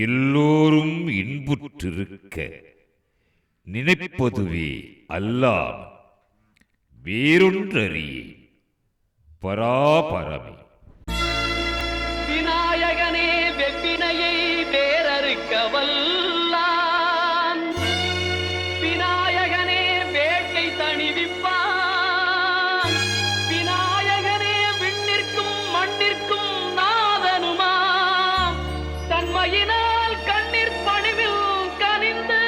எல்லோரும் இன்புற்றிருக்க நினைப்பதுவே அல்லாமல் வேறொன்றறியே பராபரமே. விநாயகனே வெப்பினையை வேறறுக்க வல்லான், விநாயகனே வேட்டை தணிவிப்பான், விநாயகனே விண்ணிற்கும் மண்ணிற்கும் நாதனுமாம், தன்மையினால் கண்ணீர் பணிவில் கனிந்து.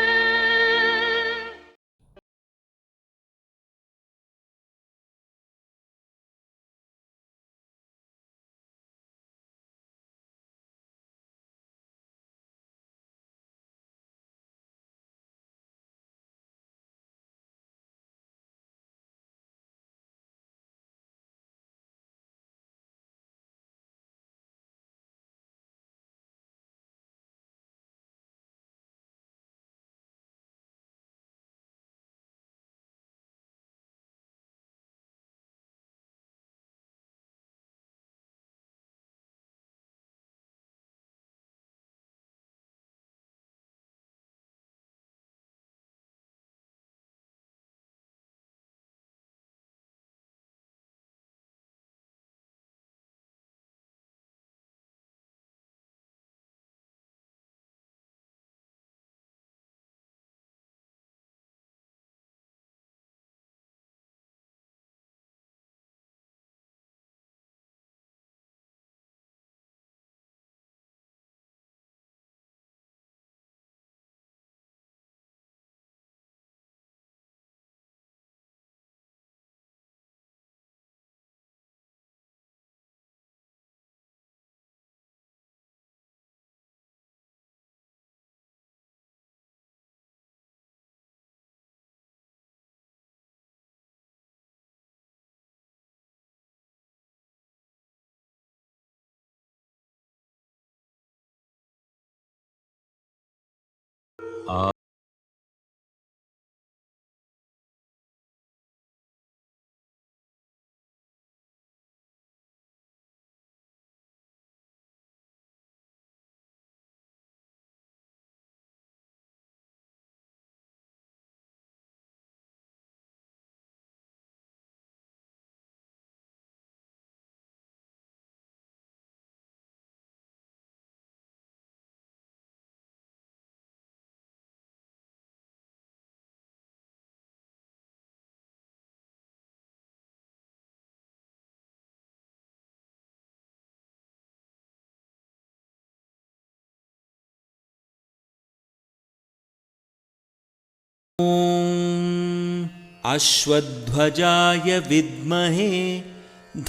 अश्वध्वजाय विद्महे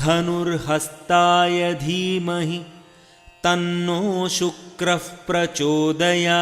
धनुर्हस्ताय धीमहि तन्नो शुक्रः प्रचोदयात्।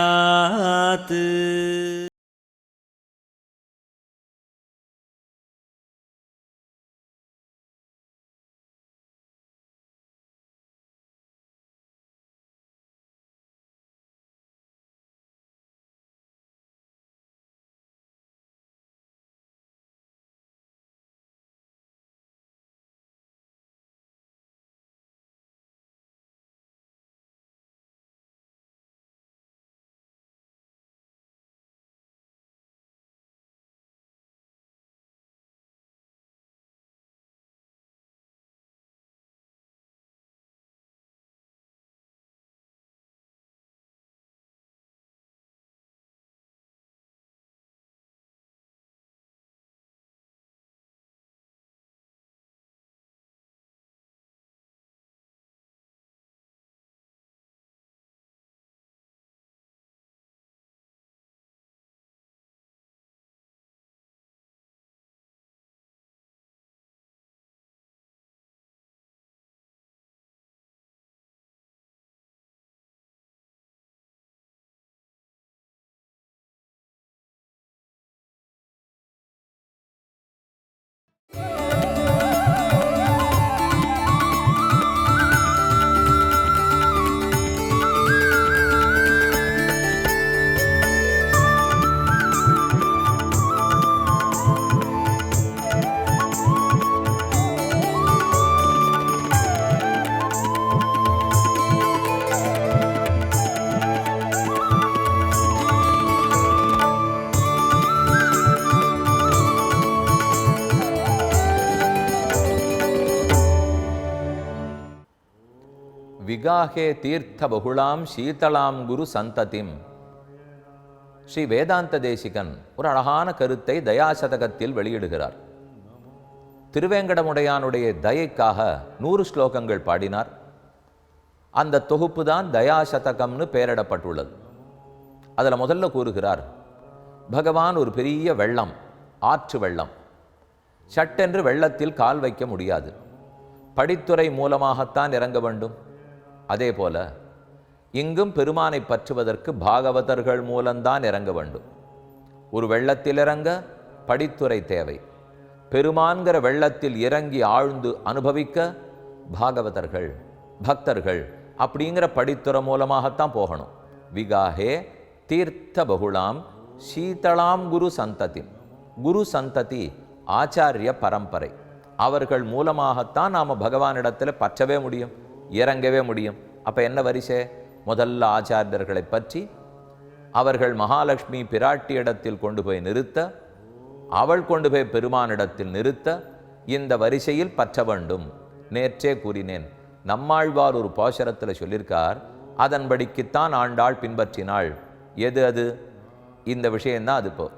விகாகே தீர்த்த பகுளாம் சீதளாம் குரு சந்ததிம். ஸ்ரீ வேதாந்த தேசிகன் ஒரு அழகான கருத்தை தயாசதகத்தில் வெளியிடுகிறார். திருவேங்கடமுடையானுடைய தயைக்காக 100 ஸ்லோகங்கள் பாடினார். அந்த தொகுப்பு தான் தயாசதகம்னு பெயரிடப்பட்டுள்ளது. அதில் முதல்ல கூறுகிறார், பகவான் ஒரு பெரிய வெள்ளம், ஆற்று வெள்ளம். சட்டென்று வெள்ளத்தில் கால் வைக்க முடியாது, படித்துறை மூலமாகத்தான் இறங்க வேண்டும். அதே போல இங்கும் பெருமானை பற்றுவதற்கு பாகவதர்கள் மூலம்தான் இறங்க வேண்டும். ஒரு வெள்ளத்தில் இறங்க படித்துறை தேவை. பெருமான்கிற வெள்ளத்தில் இறங்கி ஆழ்ந்து அனுபவிக்க பாகவதர்கள், பக்தர்கள் அப்படிங்கிற படித்துறை மூலமாகத்தான் போகணும். விகாகே தீர்த்த பகுளாம் சீதளாம் குரு சந்ததி. குரு சந்ததி ஆச்சாரிய பரம்பரை. அவர்கள் மூலமாகத்தான் நாம் பகவானிடத்தில் பற்றவே முடியும், இறங்கவே முடியும். அப்போ என்ன வரிசை? முதல்ல ஆச்சாரியர்களை பற்றி அவர்கள் மகாலட்சுமி பிராட்டியிடத்தில் கொண்டு போய் நிறுத்த, அவள் கொண்டு போய் பெருமானிடத்தில் நிறுத்த, இந்த வரிசையில் பற்ற வேண்டும். நேற்றே கூறினேன், நம்மாழ்வார் ஒரு பாசுரத்தில் சொல்லியிருக்கார், அதன்படிக்குத்தான் ஆண்டாள் பின்பற்றினாள். எது அது? இந்த விஷயம்தான் அது. இப்போ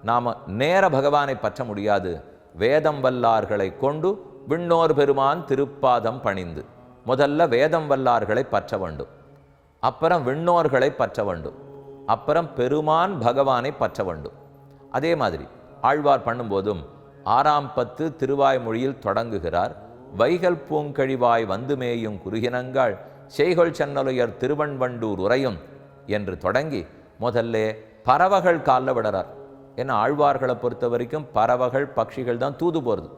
நாம் நேர பகவானை பற்ற முடியாது. வேதம் வல்லார்களை கொண்டு விண்ணோர் பெருமான் திருப்பாதம் பணிந்து, முதல்ல வேதம் வல்லார்களை பற்ற வேண்டும், அப்புறம் விண்ணோர்களை பற்ற வேண்டும், அப்புறம் பெருமான் பகவானை பற்ற வேண்டும். அதே மாதிரி ஆழ்வார் பண்ணும்போதும் 6ஆம் பத்து திருவாய்மொழியில் தொடங்குகிறார். வைகல் பூங்கழிவாய் வந்து மேயும் குறுகினங்காள் செய்கொள் சென்னலுயர் திருவண்வண்டூர் உரையும் என்று தொடங்கி முதல்ல பறவைகள் காலில் விடுறார். ஏன்னா ஆழ்வார்களை பொறுத்த வரைக்கும் பறவைகள் பட்சிகள் தான் தூது போகிறது.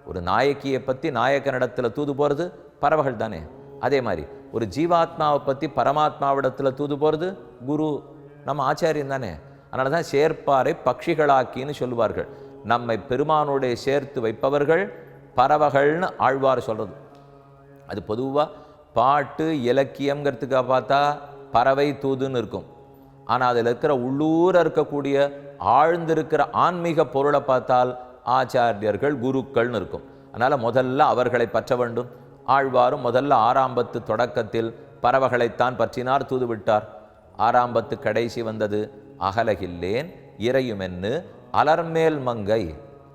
ஒரு நாயக்கியை பற்றி நாயக்கனிடத்தில் தூது போகிறது பறவைகள் தானே. அதே மாதிரி ஒரு ஜீவாத்மாவை பற்றி பரமாத்மாவிடத்தில் தூது போகிறது குரு, நம்ம ஆச்சாரியன் தானே. அதனால தான் சேர்ப்பாரை பட்சிகளாக்கின்னு சொல்லுவார்கள். நம்மை பெருமானோடைய சேர்த்து வைப்பவர்கள் பறவைகள்னு ஆழ்வார் சொல்கிறது. அது பொதுவாக பாட்டு இலக்கியங்கிறதுக்காக பார்த்தா பறவை தூதுன்னு இருக்கும். ஆனால் அதில் இருக்கிற உள்ளூர இருக்கக்கூடிய ஆழ்ந்திருக்கிற ஆன்மீக பொருளை பார்த்தால் ஆச்சாரியர்கள் குருக்கள்னு இருக்கும். அதனால் முதல்ல அவர்களை பற்ற வேண்டும். ஆழ்வாரும் முதல்ல 6ஆம் பத்து தொடக்கத்தில் பறவைகளைத்தான் பற்றினார், தூது விட்டார். 6ஆம் பத்து கடைசி வந்தது அகலகில்லேன் இறையுமென்னு அலர்மேல் மங்கை.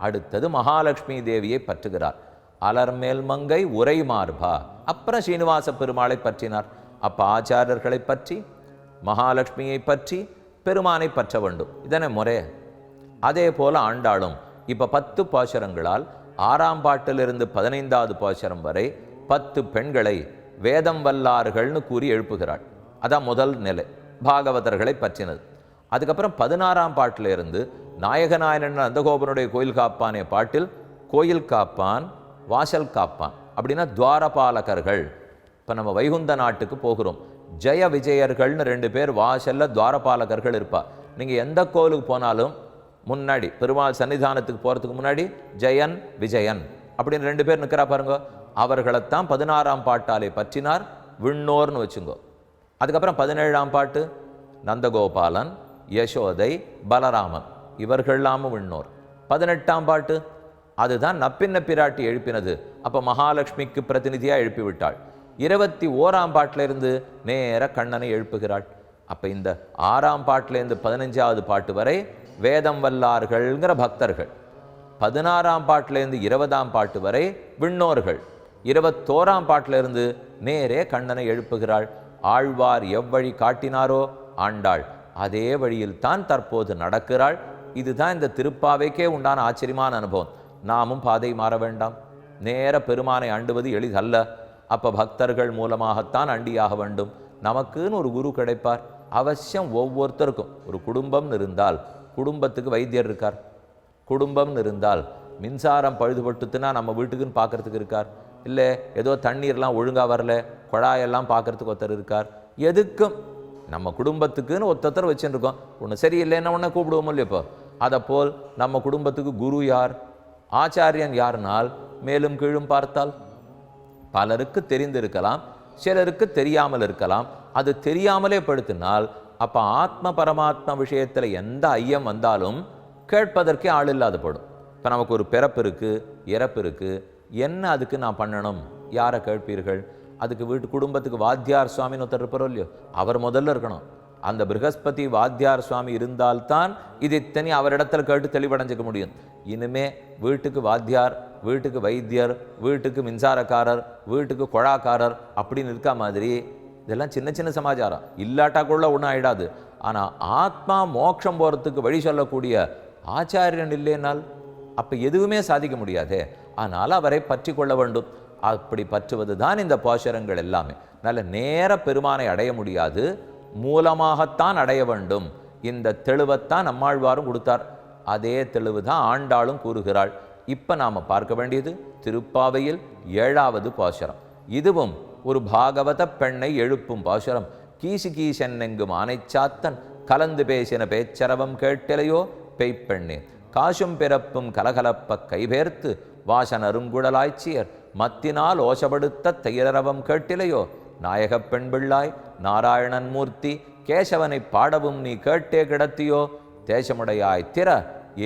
அடுத்தது மகாலட்சுமி தேவியை பற்றுகிறார். அலர்மேல் மங்கை உரை மார்பா. அப்புறம் ஸ்ரீனிவாச பெருமாளை பற்றினார். அப்போ ஆச்சாரியர்களை பற்றி, மகாலட்சுமியை பற்றி, பெருமானை பற்ற வேண்டும். இதனை முறை. அதே போல ஆண்டாளும் இப்போ 10 பாசுரங்களால் 6ஆம் பாட்டிலிருந்து 15வது பாசுரம் வரை 10 பெண்களை வேதம் வல்லார்கள்னு கூறி எழுப்புகிறாள். அதான் முதல் நிலை, பாகவதர்களை பற்றினது. அதுக்கப்புறம் 16ஆம் பாட்டிலிருந்து நாயகநாயனன் நந்தகோபனுடைய கோயில் காப்பானே பாட்டில் கோயில் காப்பான், வாசல் காப்பான் அப்படின்னா துவாரபாலகர்கள். இப்போ நம்ம வைகுந்த நாட்டுக்கு போகிறோம், ஜெய விஜயர்கள்னு 2 பேர் வாசல்ல துவாரபாலகர்கள் இருப்பா. நீங்கள் எந்த கோவிலுக்கு போனாலும் முன்னாடி பெருமாள் சன்னிதானத்துக்கு போகிறதுக்கு முன்னாடி ஜெயன் விஜயன் அப்படின்னு 2 பேர் நிற்கிறா பாருங்க. அவர்களைத்தான் 16ஆம் பாட்டாலே பற்றினார், விண்ணோர்னு வச்சுங்கோ. அதுக்கப்புறம் 17ஆம் பாட்டு நந்தகோபாலன், யசோதை, பலராமன் இவர்கள்லாமும் விண்ணோர். 18ஆம் பாட்டு அதுதான் நப்பின்ன பிராட்டி எழுப்பினது. அப்போ மகாலட்சுமிக்கு பிரதிநிதியாக எழுப்பி விட்டாள். 21ஆம் பாட்டிலிருந்து நேர கண்ணனை எழுப்புகிறாள். அப்போ இந்த 6ஆம் பாட்டிலேருந்து 15வது பாட்டு வரை வேதம் வல்லார்கள்ங்கிற பக்தர்கள், 16ஆம் பாட்டிலேருந்து 20ஆம் பாட்டு வரை விண்ணோர்கள், 21ஆம் பாட்டிலிருந்து நேரே கண்ணனை எழுப்புகிறாள். ஆழ்வார் எவ்வழி காட்டினாரோ ஆண்டாள் அதே வழியில் தான் தற்போது நடக்கிறாள். இதுதான் இந்த திருப்பாவைக்கே உண்டான ஆச்சரியமான அனுபவம். நாமும் பாதை மாற வேண்டாம். நேர பெருமானை அண்டுவது எளிதல்ல. அப்போ பக்தர்கள் மூலமாகத்தான் அண்டியாக வேண்டும். நமக்குன்னு ஒரு குரு கிடைப்பார். அவசியம் ஒவ்வொருத்தருக்கும் ஒரு குடும்பம்னு இருந்தால் குடும்பத்துக்கு வைத்தியர் இருக்கார், குடும்பம்னு இருந்தால் மின்சாரம் பழுதுபட்டுத்துனா நம்ம வீட்டுக்குன்னு பார்க்கறதுக்கு இருக்கார், இல்லை ஏதோ தண்ணீர்லாம் ஒழுங்காக வரல குழாயெல்லாம் பார்க்கறதுக்கு ஒருத்தர் இருக்கார். எதுக்கும் நம்ம குடும்பத்துக்குன்னு ஒருத்தர் வச்சுருக்கோம். ஒன்று சரியில்லைன்னா ஒன்றை கூப்பிடுவோம் இல்லையா? இப்போ அதை போல் நம்ம குடும்பத்துக்கு குரு யார், ஆச்சாரியன் யாருனால் மேலும் கீழும் பார்த்தால் பலருக்கு தெரிந்திருக்கலாம், சிலருக்கு தெரியாமல் இருக்கலாம். அது தெரியாமலே படுத்தினால் அப்போ ஆத்ம பரமாத்ம விஷயத்தில் எந்த ஐயம் வந்தாலும் கேட்பதற்கே ஆள் இல்லாத படும். இப்போ நமக்கு ஒரு பிறப்பு இருக்குது, இறப்பு இருக்குது, என்ன அதுக்கு நான் பண்ணணும், யாரை கேட்பீர்கள்? அதுக்கு வீட்டு குடும்பத்துக்கு வாத்தியார் சுவாமின்னு ஒருத்தர் இருப்பாரோ இல்லையோ, அவர் முதல்ல இருக்கணும். அந்த ப்ரகஸ்பதி வாத்தியார் சுவாமி இருந்தால்தான் இது இத்தனை அவரிடத்துல கேட்டு தெளிவடைஞ்சிக்க முடியும். இனிமே வீட்டுக்கு வாத்தியார், வீட்டுக்கு வைத்தியர், வீட்டுக்கு மின்சாரக்காரர், வீட்டுக்கு கொழாக்காரர் அப்படின்னு இருக்கா மாதிரி இதெல்லாம் சின்ன சின்ன சமாச்சாரம். இல்லாட்டாக்குள்ள ஒன்றும் ஆயிடாது. ஆனால் ஆத்மா மோட்சம் போகிறதுக்கு வழி சொல்லக்கூடிய ஆச்சாரியன் இல்லைனால் அப்போ எதுவுமே சாதிக்க முடியாதே. ஆனால் அவரை பற்றி கொள்ள வேண்டும். அப்படி பற்றுவது தான் இந்த பாசுரங்கள் எல்லாமே. நல்ல நேர பெருமானை அடைய முடியாது, மூலமாகத்தான் அடைய வேண்டும். இந்த தெளிவைத்தான் நம்மாழ்வாரும் கொடுத்தார். அதே தெளிவு தான் ஆண்டாளும் கூறுகிறாள். இப்போ நாம் பார்க்க வேண்டியது திருப்பாவையில் 7வது பாசுரம். இதுவும் ஒரு பாகவத பெண்ணை எழுப்பும் பாசுரம். கீசு கீசென்னெங்கும் ஆனைச்சாத்தன் கலந்து பேசின பேச்சரவம் கேட்டிலையோ பெய்ப்பெண்ணே, காசும் பிறப்பும் கலகலப்ப கைபேர்த்து வாசன் அருங்குழலாய்ச்சியர் மத்தினால் ஓசப்படுத்த தையரவம் கேட்டிலையோ நாயகப் பெண் பிள்ளாய் நாராயணன் மூர்த்தி கேசவனை பாடவும் நீ கேட்டே கிடத்தியோ தேசமுடையாய் திற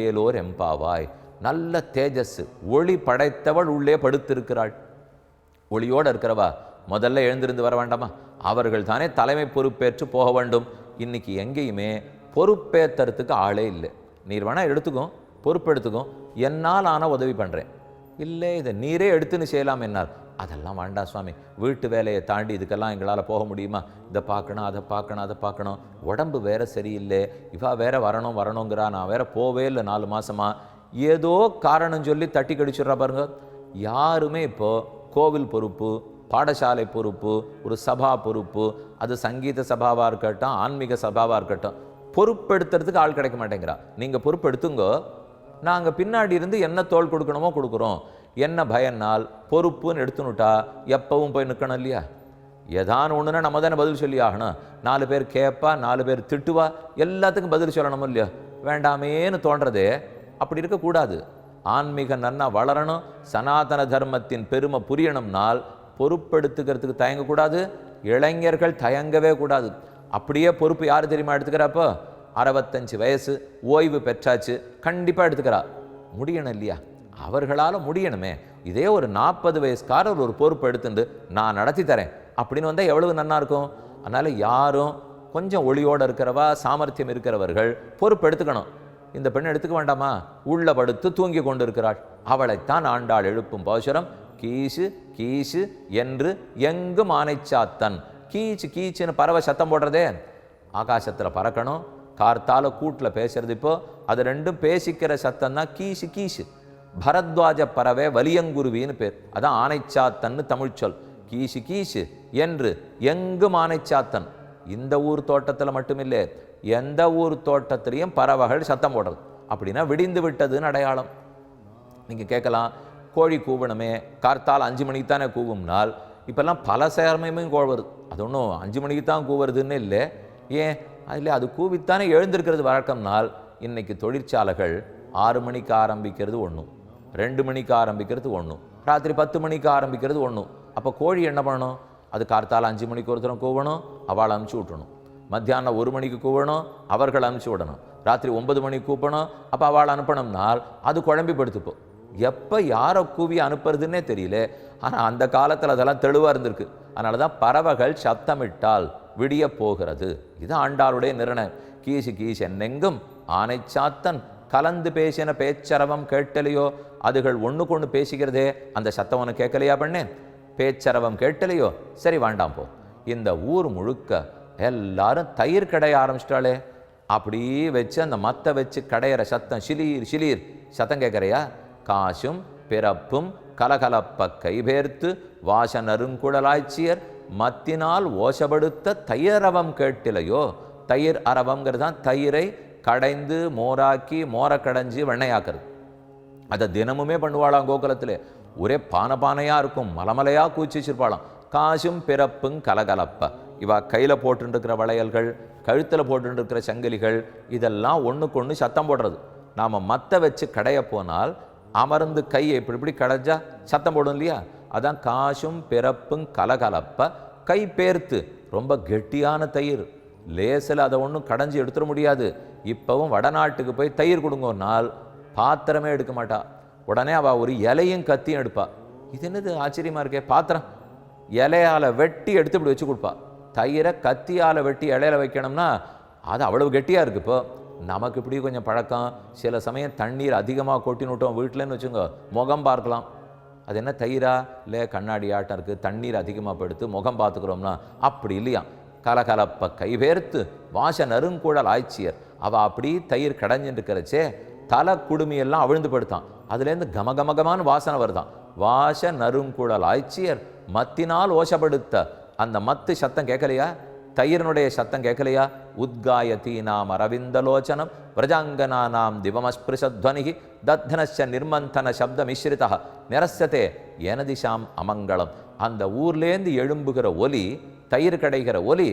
ஏலோர் எம்பாவாய். நல்ல தேஜஸ் ஒளி படைத்தவள் உள்ளே படுத்திருக்கிறாள். ஒளியோடு இருக்கிறவா முதல்ல எழுந்திருந்து வர வேண்டாமா? அவர்கள் தானே தலைமை பொறுப்பேற்று போக வேண்டும். இன்னைக்கு எங்கேயுமே பொறுப்பேற்றுறதுக்கு ஆளே இல்லை. நீர் வேணா எடுத்துக்கும், பொறுப்பெடுத்துக்கும், என்னால் ஆனால் உதவி பண்ணுறேன். இல்லை இதை நீரே எடுத்துன்னு செய்யலாம் என்னால். அதெல்லாம் வேண்டாம் சுவாமி, வீட்டு வேலையை தாண்டி இதுக்கெல்லாம் எங்களால் போக முடியுமா? இதை பார்க்கணும், அதை பார்க்கணும், அதை பார்க்கணும், உடம்பு வேற சரியில்லை, இவா வேற வரணுங்கிறா, நான் வேற போவே இல்லை 4 மாசமா, ஏதோ காரணம் சொல்லி தட்டி கடிச்சுட்றா பாருங்க. யாருமே இப்போ கோவில் பொறுப்பு, பாடசாலை பொறுப்பு, ஒரு சபா பொறுப்பு, அது சங்கீத சபாவாக இருக்கட்டும், ஆன்மீக சபாவாக இருக்கட்டும், பொறுப்பெடுத்துறதுக்கு ஆள் கிடைக்க மாட்டேங்கிறா. நீங்கள் பொறுப்பெடுத்துங்கோ, நாங்கள் பின்னாடி இருந்து என்ன தோள் கொடுக்கணுமோ கொடுக்குறோம். என்ன பயனால் பொறுப்புன்னு எடுத்துனுட்டா எப்பவும் போய் நிற்கணும் இல்லையா? ஏதான ஒன்றுனா நம்ம தானே பதில் சொல்லி ஆகணும். 4 பேர் கேட்பா, 4 பேர் திட்டுவா, எல்லாத்துக்கும் பதில் சொல்லணும் இல்லையா? வேண்டாமேன்னு தோன்றதே. அப்படி இருக்கக்கூடாது. ஆன்மீக நன்னா வளரணும், சனாதன தர்மத்தின் பெருமை புரியணும்னால் பொறுப்பெடுத்துக்கிறதுக்கு தயங்கக்கூடாது. இளைஞர்கள் தயங்கவே கூடாது. அப்படியே பொறுப்பு யார் தெரியுமா எடுத்துக்கிறப்போ? 65 வயசு ஓய்வு பெற்றாச்சு, கண்டிப்பாக எடுத்துக்கிறா. முடியணும் இல்லையா? அவர்களால் முடியணுமே. இதே ஒரு 40 வயசுக்காரர் ஒரு பொறுப்பு எடுத்துட்டு நான் நடத்தி தரேன் அப்படின்னு வந்தால் எவ்வளவு நன்னா இருக்கும். அதனால் யாரும் கொஞ்சம் ஒளியோடு இருக்கிறவா, சாமர்த்தியம் இருக்கிறவர்கள் பொறுப்பு எடுத்துக்கணும். இந்த பெண் எடுத்துக்க வேண்டாமா? உள்ள படுத்து தூங்கி கொண்டு இருக்கிறாள். அவளைத்தான் ஆண்டாள் எழுப்பும் பாசுரம். கீசு கீசு என்று எங்கும் ஆனைச்சாத்தன். கீச்சு கீச்சுன்னு பறவை சத்தம் போடுறதே, ஆகாசத்தில் பறக்கணும். கார்த்தால கூட்டில் பேசுறது, இப்போ அது ரெண்டும் பேசிக்கிற சத்தம் தான் கீசு கீசு. பரத்வாஜ பறவை வலியங்குருவின்னு பேர், அதான் ஆனைச்சாத்தன்னு தமிழ் சொல். கீசு கீசு என்று எங்கும் ஆனைச்சாத்தன். இந்த ஊர் தோட்டத்தில் மட்டுமில்லை, எந்த ஊர் தோட்டத்திலையும் பறவைகள் சத்தம் போடுறது. அப்படின்னா விடிந்து விட்டதுன்னு அடையாளம். நீங்கள் கேட்கலாம், கோழி கூவணுமே, கார்த்தால் 5 மணிக்கு தானே கூவும்னால், இப்போல்லாம் பல சேரமையும் கோழுவது. அது ஒன்றும் 5 மணிக்கு தான் கூவுறதுன்னு இல்லை. ஏன் இல்லை, அது கூவித்தானே எழுந்திருக்கிறது வழக்கம்னால். இன்னைக்கு தொழிற்சாலைகள் 6 மணிக்கு ஆரம்பிக்கிறது ஒன்றும், 2 மணிக்கு ஆரம்பிக்கிறது ஒன்றும், ராத்திரி 10 மணிக்கு ஆரம்பிக்கிறது ஒன்றும். அப்போ கோழி என்ன பண்ணணும்? அது கார்த்தால் 5 மணிக்கு ஒருத்தரம் கூவணும், அவளை அனுப்பிச்சி விட்டணும். மத்தியானம் 1 மணிக்கு கூவணும், அவர்கள் அனுப்பிச்சி விடணும். ராத்திரி 9 மணிக்கு கூப்பணும், அப்போ அவளை அனுப்பணும்னால் அது குழம்பி படுத்துப்போம். எப்போ யாரை கூவி அனுப்புறதுன்னே தெரியல. ஆனால் அந்த காலத்தில் அதெல்லாம் தெளிவாக இருந்திருக்கு. அதனால தான் பறவைகள் சத்தமிட்டால் விடிய போகிறது. இது ஆண்டாளுடைய நிர்ணயம். கீசு கீசு என்னெங்கும் ஆனைச்சாத்தன் கலந்து பேசின பேச்சரவம் கேட்டலையோ. அதுகள் ஒன்றுக்கு ஒன்று பேசிக்கிறதே, அந்த சத்தம் ஒன்று கேட்கலையா பண்ணேன்? பேச்சரவம் கேட்டலையோ, சரி வேண்டாம் போ. இந்த ஊர் முழுக்க எல்லாரும் தயிர் கடைய ஆரம்பிச்சிட்டாளே, அப்படியே வச்சு அந்த மத்தை வச்சு கடையிற சத்தம் சிலீர் சிலீர் சத்தம் கேட்குறையா? காசும் பிறப்பும் கலகலப்ப கைபேர்த்து வாசன் அருங்குழலாய்ச்சியர் மத்தினால் ஓசப்படுத்த தயிரவம் கேட்டிலையோ. தயிர் அரவம்ங்கிறதான் தயிரை கடைந்து மோராக்கி, மோரை கடைஞ்சி வெண்ணையாக்குறது. அதை தினமுமே பண்ணுவாளாம் கோகுலத்தில். ஒரே பானையாக இருக்கும், மலமலையாக கூச்சி வச்சிருப்பாளாம். காசும் பிறப்பும் கலகலப்ப. இவா கையில் போட்டுருக்கிற வளையல்கள், கழுத்தில் போட்டுருக்கிற சங்கிலிகள், இதெல்லாம் ஒன்றுக்கு ஒன்று சத்தம் போடுறது. நாம் மற்ற வச்சு கடைய போனால் அமர்ந்து கையை இப்படி இப்படி கடைஞ்சா சத்தம் போடும் இல்லையா? அதான் காசும் பிறப்பும் கலகலப்ப கை பேர்த்து. ரொம்ப கெட்டியான தயிர், லேசில் அதை ஒன்றும் கடைஞ்சி எடுத்துட முடியாது. இப்போவும் வடநாட்டுக்கு போய் தயிர் கொடுங்கோன்னால் பாத்திரமே எடுக்க மாட்டா. உடனே அவள் ஒரு இலையும் கத்தியும் எடுப்பா. இது என்னது ஆச்சரியமாக இருக்கே, பாத்திரம் இலையால் வெட்டி எடுத்து இப்படி வச்சு கொடுப்பா. தயிரை கத்தியால் வெட்டி இலையில வைக்கணும்னா அது அவ்வளவு கெட்டியாக இருக்குது. இப்போ நமக்கு இப்படி கொஞ்சம் பழக்கம். சில சமயம் தண்ணீர் அதிகமாக கொட்டினுட்டோம் வீட்டிலன்னு வச்சுங்க, முகம் பார்க்கலாம். அது என்ன தயிரா இல்லை கண்ணாடி ஆட்டம் இருக்குது, தண்ணீர் அதிகமாக படுத்து முகம் பார்த்துக்கிறோம்னா அப்படி இல்லையா. கலகலப்ப கைவேர்த்து வாச நறுங்கூழல் ஆய்ச்சியர் அவள் அப்படி தயிர் கடைஞ்சிட்டு இருக்கிறச்சே தலை குடுமியெல்லாம் அவிழ்ந்து படுத்தான். அதுலேருந்து கமகமகமான வாசனை வருதான். வாச நறுங்குழல் ஆய்ச்சியர் மத்தினால் ஓசப்படுத்த அந்த மத்து சத்தம் கேட்கலையா, தயிரனுடைய சத்தம் கேட்கலையா. உத்காயத்தீனாம் அரவிந்தலோச்சனம் விரஜாங்கனானாம் திவமஸ்பிருஷத்வனிகி தத்தனச்ச நிர்மந்தன சப்த மிஸ்ரிதா நிரசத்தே எனதிஷாம் அமங்கலம். அந்த ஊர்லேருந்து எழும்புகிற ஒலி, தயிர் கடைகிற ஒலி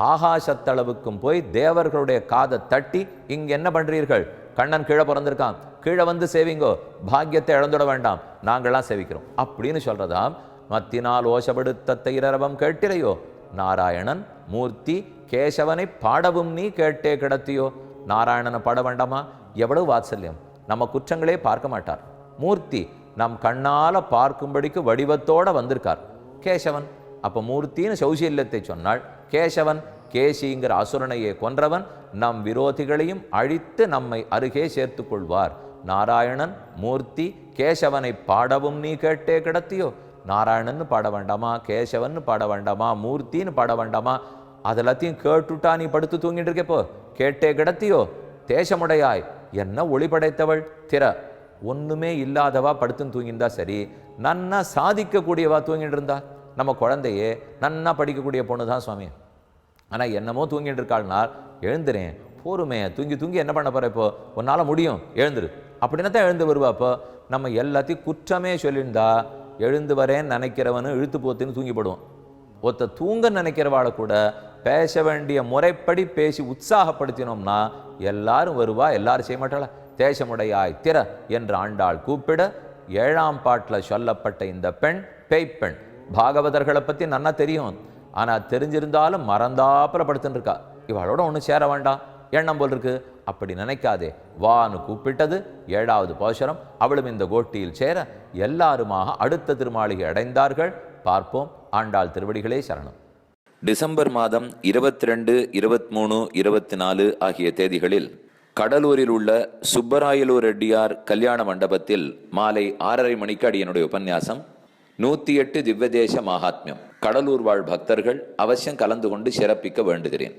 ஆகாசத்தளவுக்கும் போய் தேவர்களுடைய காதை தட்டி, இங்க என்ன பண்றீர்கள், கண்ணன் கீழே பிறந்திருக்கான், கீழே வந்து சேவிங்கோ, பாக்கியத்தை இழந்துட வேண்டாம், நாங்கள்லாம் சேவிக்கிறோம் அப்படின்னு சொல்றதாம். மத்தினால் ஓசப்படுத்த தயிரரவம் கேட்டிரையோ, நாராயணன் மூர்த்தி கேசவனை பாடவும் நீ கேட்டே கிடத்தியோ. நாராயணனை பாட வேண்டாமா? எவ்வளவு வாத்சல்யம். நம்ம குற்றங்களே பார்க்க மாட்டார். மூர்த்தி நம் கண்ணால பார்க்கும்படிக்கு வடிவத்தோட வந்திருக்கார். கேசவன் அப்ப மூர்த்தின்னு சௌசல்யத்தை சொன்னாள். கேசவன் கேசிங்கிற அசுரனையே கொன்றவன், நம் விரோதிகளையும் அழித்து நம்மை அருகே சேர்த்து கொள்வார். நாராயணன் மூர்த்தி கேசவனை பாடவும் நீ கேட்டே கிடத்தியோ. நாராயணன்னு பாட வேண்டாமா, கேசவன் பாட வேண்டாமா, மூர்த்தின்னு பாட வேண்டாமா? அதெல்லாத்தையும் கேட்டுட்டா நீ படுத்து தூங்கிட்டு இருக்கேப்போ, கேட்டே கிடத்தியோ. தேசமுடையாய் என்ன ஒளி படைத்தவள் திற, ஒண்ணுமே இல்லாதவா படுத்துன்னு தூங்கியிருந்தா சரி, நன்னா சாதிக்கக்கூடியவா தூங்கிட்டு இருந்தா. நம்ம குழந்தையே நன்னா படிக்கக்கூடிய பொண்ணு தான் சுவாமி, ஆனால் என்னமோ தூங்கிட்டு இருக்காள்னால் எழுந்துறேன் போருமே, தூங்கி தூங்கி என்ன பண்ண போற, இப்போ உன்னால் முடியும் எழுந்துரு அப்படின்னா தான் எழுந்து வருவா. அப்போ நம்ம எல்லாத்தையும் குற்றமே சொல்லியிருந்தா எழுந்து வரேன்னு நினைக்கிறவனு இழுத்து போத்துன்னு தூங்கிப்படுவோம். ஒருத்த தூங்க நினைக்கிறவாளை கூட பேச வேண்டிய முறைப்படி பேசி உற்சாகப்படுத்தினோம்னா எல்லாரும் வருவா, எல்லாரும் செய்ய மாட்டாளா. தேசமுடையாய் திற என்று ஆண்டாள் கூப்பிட 7ஆம் பாட்டில் சொல்லப்பட்ட இந்த பெண் பேய்ப்பெண். பாகவதர்களை பற்றி நன்னா தெரியும், ஆனால் தெரிஞ்சிருந்தாலும் மறந்தாப்புல படுத்துன்னு இருக்கா. இவளோட ஒன்றும் சேர வேண்டாம் எண்ணம் போல் இருக்கு. அப்படி நினைக்காதே, வான்னு கூப்பிட்டது 7வது பாசுரம். அவளும் இந்த கோட்டியில் சேர எல்லாருமாக அடுத்த திருமாளிகை அடைந்தார்கள். பார்ப்போம். ஆண்டாள் திருவடிகளே சரணம். டிசம்பர் மாதம் 22, 23, 24 ஆகிய தேதிகளில் கடலூரில் உள்ள சுப்பராயலூர் ரெட்டியார் கல்யாண மண்டபத்தில் மாலை 6:30 மணிக்கு அடியனுடைய உபன்யாசம் 108 திவ்யதேச மகாத்மியம். கடலூர் வாழ் பக்தர்கள் அவசியம் கலந்து கொண்டு சிறப்பிக்க வேண்டுகிறேன்.